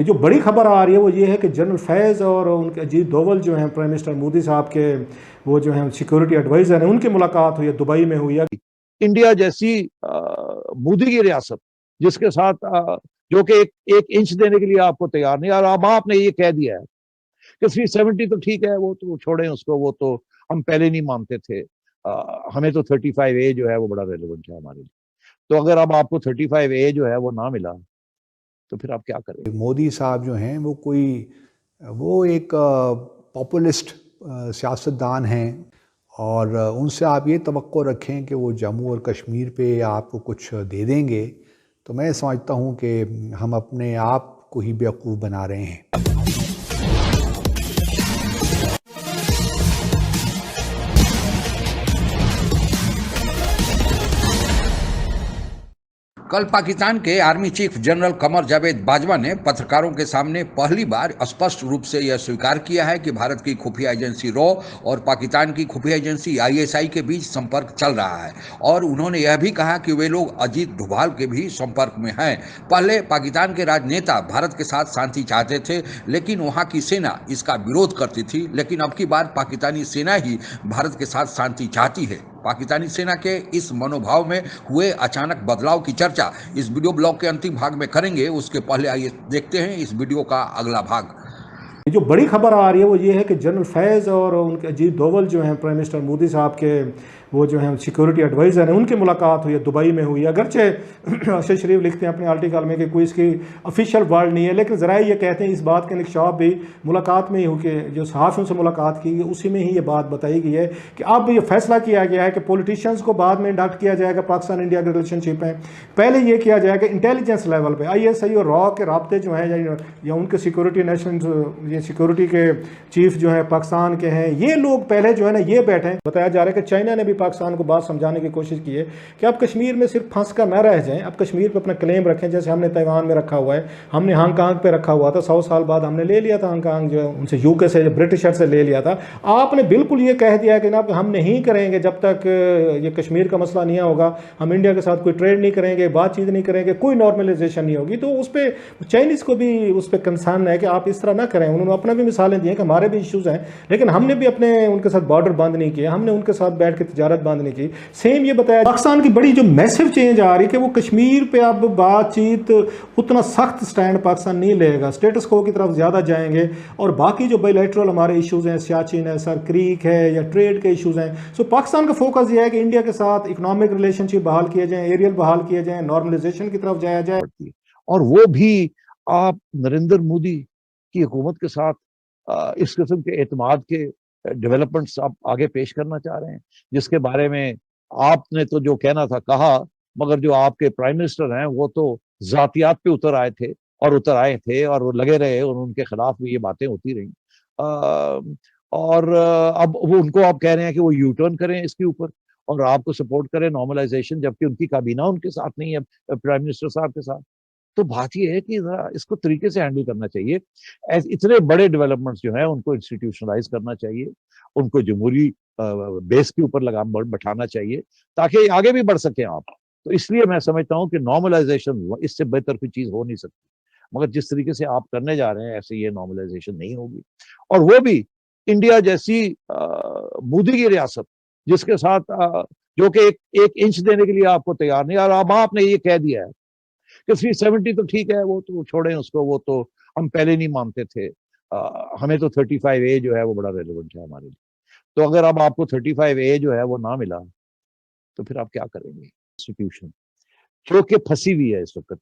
जो बड़ी खबर आ रही है वो ये है कि जनरल फैज़ और उनके अजीत डोवल जो हैं प्राइम मिनिस्टर मोदी साहब के वो जो हैं सिक्योरिटी एडवाइज़र हैं, उनकी मुलाकात हुई है, दुबई में हुई है। इंडिया जैसी मोदी की रियासत जिसके साथ जो कि एक इंच देने के लिए आपको तैयार नहीं, और अब आपने ये कह दिया है कि 370 तो ठीक है, वो तो छोड़ें उसको, वो तो हम पहले नहीं मानते थे। हमें तो 35A जो है वो बड़ा रेलिवेंट है हमारे लिए। तो अगर अब आपको 35A जो है वो ना मिला तो फिर आप क्या करेंगे? मोदी साहब जो हैं वो एक पॉपुलिस्ट सियासतदान हैं, और उनसे आप ये तवक्को रखें कि वो जम्मू और कश्मीर पे आपको कुछ दे देंगे, तो मैं समझता हूँ कि हम अपने आप को ही बेवकूफ़ बना रहे हैं। कल पाकिस्तान के army chief general Qamar Javed Bajwa ने पत्रकारों के सामने पहली बार स्पष्ट रूप से यह स्वीकार किया है कि भारत की खुफिया एजेंसी रॉ और पाकिस्तान की खुफिया एजेंसी ISI के बीच संपर्क चल रहा है, और उन्होंने यह भी कहा कि वे लोग अजीत डोभाल के भी संपर्क में हैं। पहले पाकिस्तान के राजनेता भारत के साथ शांति चाहते थे, लेकिन वहाँ की सेना इसका विरोध करती थी। लेकिन अब की बार पाकिस्तानी सेना ही भारत के साथ शांति चाहती है। पाकिस्तानी सेना के इस मनोभाव में हुए अचानक बदलाव की चर्चा इस वीडियो ब्लॉग के अंतिम भाग में करेंगे। उसके पहले आइए देखते हैं इस वीडियो का अगला भाग। जो बड़ी खबर आ रही है वो ये है कि जनरल फैज़ और उनके अजीत डोवल जो हैं प्राइम मिनिस्टर मोदी साहब के वो जो हैं सिक्योरिटी एडवाइज़र हैं, उनकी मुलाकात हुई है, दुबई में हुई है। अगरचे अरशद शरीफ लिखते हैं अपने आर्टिकल में कि कोई इसकी ऑफिशियल वर्ड नहीं है, लेकिन ज़रा ये कहते हैं इस बात के इंकशाफ भी मुलाकात में ही हो कि जो सहाफ़ियों से मुलाकात की गई उसी में ही ये बात बताई गई है कि अब ये फैसला किया गया है कि पॉलिटिशियंस को बाद में इंडक्ट किया जाएगा पाकिस्तान इंडिया के रिलेशनशिप में। पहले ये किया जाएगा इंटेलिजेंस लेवल पर ISI और रॉ के राब्ते जो हैं या उनके सिक्योरिटी नेशनल ये सिक्योरिटी के चीफ जो है पाकिस्तान के हैं, ये लोग पहले जो है ना ये बैठे। बताया जा रहा है कि चाइना ने भी पाकिस्तान को बात समझाने की कोशिश की है कि आप कश्मीर में सिर्फ फंस कर न रह जाएं, आप कश्मीर पर अपना क्लेम रखें, जैसे हमने ताइवान में रखा हुआ है, हमने हांगकांग पे रखा हुआ था, 100 साल बाद हमने ले लिया था हांगकांग, जो उनसे UK से ब्रिटिशर से ले लिया था। आपने बिल्कुल ये कह दिया कि ना हम नहीं करेंगे जब तक ये कश्मीर का मसला नहीं होगा, हम इंडिया के साथ कोई ट्रेड नहीं करेंगे, बातचीत नहीं करेंगे, कोई नॉर्मलाइजेशन नहीं होगी। तो उस पर चाइनीज़ को भी उस पर कंसर्न है कि आप इस तरह ना करें। उन्होंने अपना भी मिसालें दी हैं कि हमारे भी इश्यूज़ हैं, लेकिन हमने भी अपने उनके साथ बॉर्डर बंद नहीं किया, हमने उनके साथ बैठ के तजारत बंद नहीं की। सेम ये बताया पाकिस्तान की बड़ी जो मैसिव चेंज आ रही है कि वो कश्मीर पे अब बातचीत उतना सख्त स्टैंड पाकिस्तान नहीं लेगा, स्टेटस को की तरफ ज़्यादा जाएंगे, और बाकी जो बायलैटरल हमारे इश्यूज़ हैं, सियाचिन है, सर क्रीक है, या ट्रेड के इश्यूज़ हैं, सो पाकिस्तान का फोकस ये है कि इंडिया के साथ इकोनॉमिक रिलेशनशिप बहाल किए जाएँ, एरियल बहाल किए जाएँ, नॉर्मलाइजेशन की तरफ जाया जाए। और वो भी आप नरेंद्र मोदी की हुकूमत के साथ इस किस्म के एतमाद के डेवलपमेंट्स आप आगे पेश करना चाह रहे हैं, जिसके बारे में आपने तो जो कहना था कहा, मगर जो आपके प्राइम मिनिस्टर हैं वो तो जातियात पे उतर आए थे और वो लगे रहे, और उनके खिलाफ भी ये बातें होती रही। और अब वो उनको आप कह रहे हैं कि वो यू टर्न करें इसके ऊपर और आपको सपोर्ट करें नॉर्मलाइजेशन, जबकि उनकी काबीना उनके साथ नहीं है, प्राइम मिनिस्टर साहब के साथ। तो बात यह है कि इसको तरीके से हैंडल करना चाहिए। इतने बड़े डेवलपमेंट्स जो है उनको इंस्टीट्यूशनलाइज करना चाहिए, उनको जमहूरी बेस के ऊपर लगा बैठाना चाहिए ताकि आगे भी बढ़ सके आप। तो इसलिए मैं समझता हूँ कि नॉर्मलाइजेशन इससे बेहतर कोई चीज हो नहीं सकती, मगर जिस तरीके से आप करने जा रहे हैं ऐसे ये नॉर्मलाइजेशन नहीं होगी, और वो भी इंडिया जैसी मोदी की रियासत जिसके साथ जो कि एक इंच देने के लिए आपको तैयार नहीं, और अब आपने ये कह दिया है कि 370 तो ठीक है, वो तो छोड़ें उसको, वो तो हम पहले नहीं मानते थे। हमें तो 35A जो है वो बड़ा रेलिवेंट है हमारे लिए। तो अगर अब आपको 35A जो है वो ना मिला तो फिर आप क्या करेंगे? इंस्टीट्यूशन जो कि फंसी हुई है इस वक्त,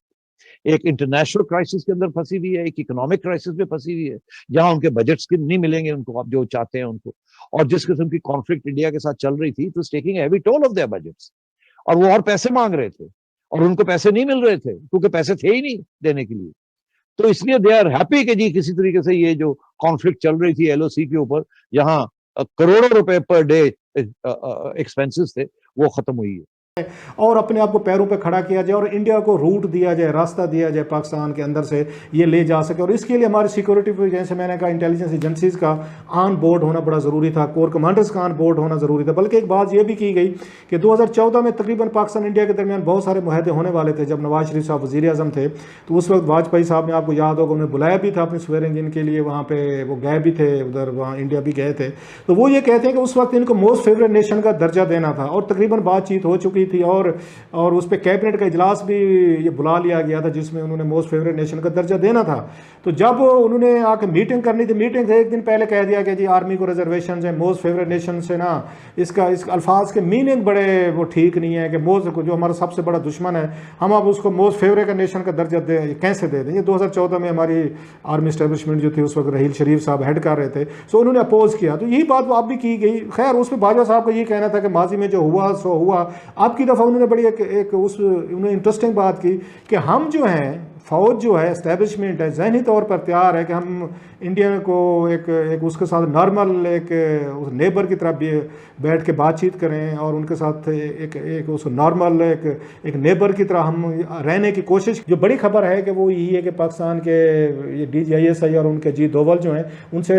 एक इंटरनेशनल क्राइसिस के अंदर फंसी हुई है, एक इकोनॉमिक क्राइसिस में फंसी हुई है, जहां उनके बजट्स के नहीं मिलेंगे उनको आप जो चाहते हैं उनको, और जिस किस्म की कॉन्फ्लिक्ट इंडिया के साथ चल रही थी, तो taking heavy toll of their budgets, और वो और पैसे मांग रहे थे और उनको पैसे नहीं मिल रहे थे क्योंकि पैसे थे ही नहीं देने के लिए। तो इसलिए दे आर हैप्पी कि जी किसी तरीके से ये जो कॉन्फ्लिक्ट चल रही थी LOC के ऊपर, जहां करोड़ों रुपए पर डे एक्सपेंसेस थे, वो खत्म हुई है। और अपने आप को पैरों पे खड़ा किया जाए और इंडिया को रूट दिया जाए, रास्ता दिया जाए पाकिस्तान के अंदर से ये ले जा सके। और इसके लिए हमारी सिक्योरिटी, जैसे मैंने कहा, इंटेलिजेंस एजेंसीज का ऑन बोर्ड होना बड़ा ज़रूरी था, कोर कमांडर्स का ऑन बोर्ड होना ज़रूरी था। बल्कि एक बात ये भी की गई कि 2014 में तकरीबन पाकिस्तान इंडिया के दरमियान बहुत सारे मुआहदे होने वाले थे। जब नवाज शरीफ साहब वज़ीर आज़म थे तो उस वक्त वाजपेयी साहब ने, आपको याद होगा, उन्हें बुलाया भी था अपने स्वेरिंग इन के लिए, वहाँ पे वो गए भी थे, उधर वहाँ इंडिया भी गए थे। तो वो ये कहते हैं कि उस वक्त इनको मोस्ट फेवरेट नेशन का दर्जा देना था और तकरीबन बातचीत हो चुकी थी और उस पर कैबिनेट का इजलास भी ये बुला लिया गया था जिसमें उन्होंने मोस्ट फेवरेट नेशन का दर्जा देना था। तो जब उन्होंने आके मीटिंग करनी थी, मीटिंग से एक दिन पहले कह दिया कि जी आर्मी को रिजर्वेशन है, मोस्ट फेवरेट नेशन से ना, इस अल्फाज के मीनिंग बड़े वो ठीक नहीं है कि मोस्ट जो हमारा सबसे बड़ा दुश्मन है हम अब उसको मोस्ट फेवरेट का नेशन का दर्जा कैसे दे दें। ये 2014 में हमारी आर्मी स्टैब्लिशमेंट जो थी उस वक्त रहील शरीफ साहब हेड कर रहे थे, सो उन्होंने अपोज किया। तो यही बात अब भी की गई। खैर उसमें बाजवा साहब का ये कहना था कि माजी में जो हुआ सो हुआ। अब की दफ़ा उन्होंने बड़ी उन्होंने इंटरेस्टिंग बात की कि हम जो हैं, फ़ौज जो है, इस्टेब्लिशमेंट है, ज़हनी तौर पर तैयार है कि हम इंडिया को एक उसके साथ नॉर्मल एक नेबर की तरह बैठ के बातचीत करें और उनके साथ एक उस नॉर्मल एक नेबर की तरह हम रहने की कोशिश। जो बड़ी खबर है कि वो यही है कि पाकिस्तान के ये DGISI और उनके जी दोवल जो हैं उनसे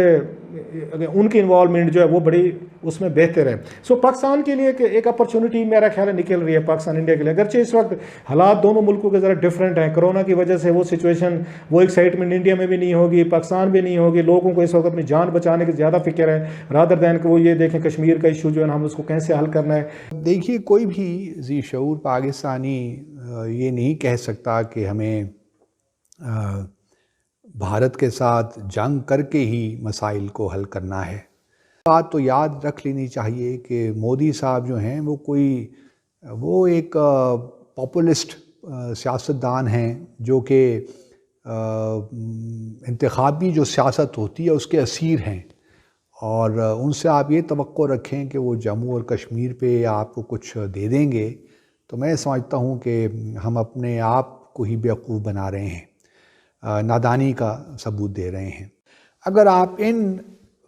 उनकी इन्वॉल्वमेंट जो है वो बड़ी उसमें बेहतर है। सो पाकिस्तान के लिए एक अपॉर्चुनिटी मेरा ख्याल है निकल रही है पाकिस्तान इंडिया के लिए। अगरचे इस वक्त हालात दोनों मुल्कों के ज़रा डिफरेंट हैं, कोरोना की वजह से वो सिचुएशन, वो एक्साइटमेंट इंडिया में भी नहीं होगी, पाकिस्तान भी नहीं होगी। लोगों को इस वक्त अपनी जान बचाने की ज़्यादा फिक्र है रादर दैन कि वो ये देखें कश्मीर का इशू जो है हम उसको कैसे हल करना है। देखिए, कोई भी ज़ी शऊर पाकिस्तानी ये नहीं कह सकता कि हमें भारत के साथ जंग करके ही मसाइल को हल करना है। बात तो याद रख लेनी चाहिए कि मोदी साहब जो हैं वो एक पॉपुलिस्ट सियासतदान हैं जो कि इंतखाबी जो सियासत होती है उसके असीर हैं। और उनसे आप ये तवक्को रखें कि वो जम्मू और कश्मीर पे आपको कुछ दे देंगे, तो मैं समझता हूँ कि हम अपने आप को ही बेवकूफ़ बना रहे हैं, नादानी का सबूत दे रहे हैं। अगर आप इन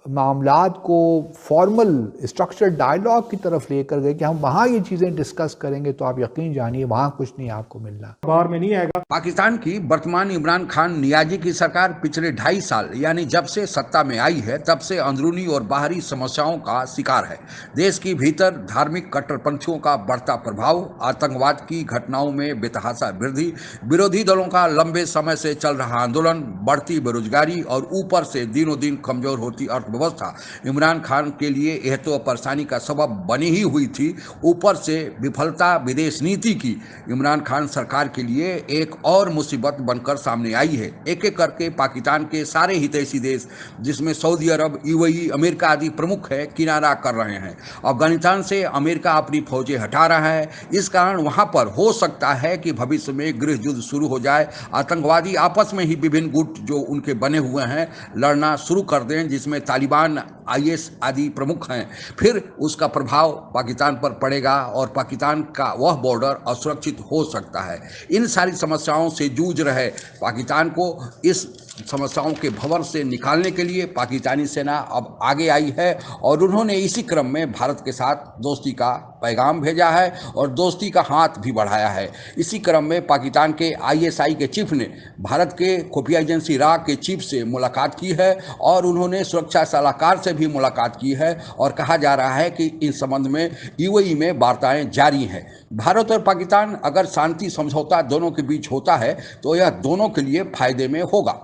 मामलात को फॉर्मल स्ट्रक्चर्ड डायलॉग की तरफ लेकर गए कि हम वहाँ ये चीज़ें डिस्कस करेंगे, तो आप यकीन जानिए वहाँ कुछ नहीं आपको मिलना, बाहर में नहीं आएगा। पाकिस्तान की वर्तमान इमरान खान नियाजी की सरकार पिछले 2.5 साल यानी जब से सत्ता में आई है तब से अंदरूनी और बाहरी समस्याओं का शिकार है। देश की भीतर धार्मिक कट्टरपंथियों का बढ़ता प्रभाव, आतंकवाद की घटनाओं में बेतहाशा वृद्धि, विरोधी दलों का लंबे समय से चल रहा आंदोलन, बढ़ती बेरोजगारी और ऊपर से दिनों दिन कमजोर होती अर्थव्यवस्था इमरान खान के लिए यह तो परेशानी का सबब बनी ही हुई थी। ऊपर से विफलता विदेश नीति की इमरान खान सरकार के लिए एक और मुसीबत बनकर सामने आई है। एक एक करके पाकिस्तान के सारे हितैषी देश, जिसमें सऊदी अरब, UAE, अमेरिका आदि प्रमुख है, किनारा कर रहे हैं। अफगानिस्तान से अमेरिका अपनी फौजें हटा रहा है। इस कारण वहां पर हो सकता है कि भविष्य में गृह युद्ध शुरू हो जाए। आतंकवादी आपस में ही विभिन्न गुट जो उनके बने हुए हैं लड़ना शुरू कर दें, जिसमें तालिबान, IS आदि प्रमुख हैं। फिर उसका प्रभाव पाकिस्तान पर पड़ेगा और पाकिस्तान का वह बॉर्डर असुरक्षित हो सकता है। इन सारी समस्याओं से जूझ रहे पाकिस्तान को इस समस्याओं के भंवर से निकालने के लिए पाकिस्तानी सेना अब आगे आई है और उन्होंने इसी क्रम में भारत के साथ दोस्ती का पैगाम भेजा है और दोस्ती का हाथ भी बढ़ाया है। इसी क्रम में पाकिस्तान के ISI के चीफ ने भारत के खुफिया एजेंसी RA के चीफ से मुलाकात की है और उन्होंने सुरक्षा सलाहकार से भी मुलाकात की है और कहा जा रहा है कि इस संबंध में UAE में वार्ताएं जारी हैं। भारत और पाकिस्तान अगर शांति समझौता दोनों के बीच होता है तो यह दोनों के लिए फायदे में होगा।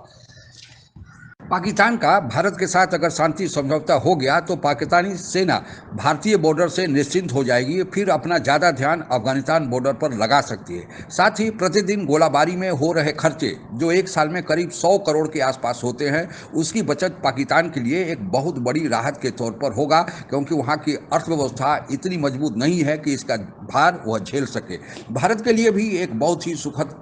पाकिस्तान का भारत के साथ अगर शांति समझौता हो गया तो पाकिस्तानी सेना भारतीय बॉर्डर से निश्चिंत हो जाएगी, फिर अपना ज़्यादा ध्यान अफगानिस्तान बॉर्डर पर लगा सकती है। साथ ही प्रतिदिन गोलाबारी में हो रहे खर्चे जो एक साल में करीब 100 करोड़ के आसपास होते हैं, उसकी बचत पाकिस्तान के लिए एक बहुत बड़ी राहत के तौर पर होगा, क्योंकि वहाँ की अर्थव्यवस्था इतनी मजबूत नहीं है कि इसका भार वह झेल सके। भारत के लिए भी एक बहुत ही सुखद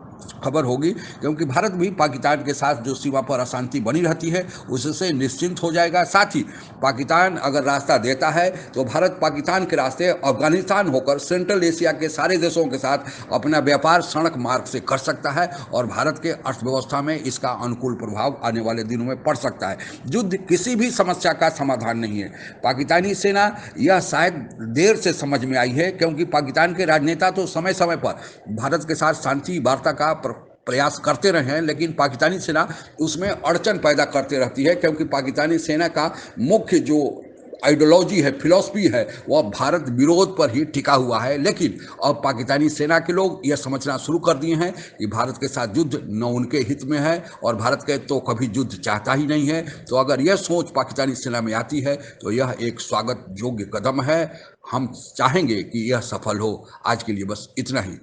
खबर होगी, क्योंकि भारत भी पाकिस्तान के साथ जो सीमा पर अशांति बनी रहती है उससे निश्चिंत हो जाएगा। साथ ही पाकिस्तान अगर रास्ता देता है तो भारत पाकिस्तान के रास्ते अफगानिस्तान होकर सेंट्रल एशिया के सारे देशों के साथ अपना व्यापार सड़क मार्ग से कर सकता है और भारत के अर्थव्यवस्था में इसका अनुकूल प्रभाव आने वाले दिनों में पड़ सकता है। युद्ध किसी भी समस्या का समाधान नहीं है। पाकिस्तानी सेना यह शायद देर से समझ में आई है, क्योंकि पाकिस्तान के राजनेता तो समय समय पर भारत के साथ शांति वार्ता का प्रयास करते रहे हैं, लेकिन पाकिस्तानी सेना उसमें अड़चन पैदा करते रहती है, क्योंकि पाकिस्तानी सेना का मुख्य जो आइडियोलॉजी है, फिलॉसफी है, वह भारत विरोध पर ही टिका हुआ है। लेकिन अब पाकिस्तानी सेना के लोग यह समझना शुरू कर दिए हैं कि भारत के साथ युद्ध न उनके हित में है और भारत के तो कभी युद्ध चाहता ही नहीं है। तो अगर यह सोच पाकिस्तानी सेना में आती है तो यह एक स्वागत योग्य कदम है। हम चाहेंगे कि यह सफल हो। आज के लिए बस इतना ही।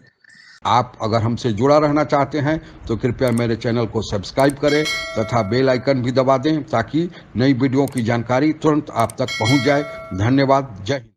आप अगर हमसे जुड़ा रहना चाहते हैं तो कृपया मेरे चैनल को सब्सक्राइब करें तथा बेल आइकन भी दबा दें, ताकि नई वीडियो की जानकारी तुरंत आप तक पहुंच जाए। धन्यवाद। जय हिंद।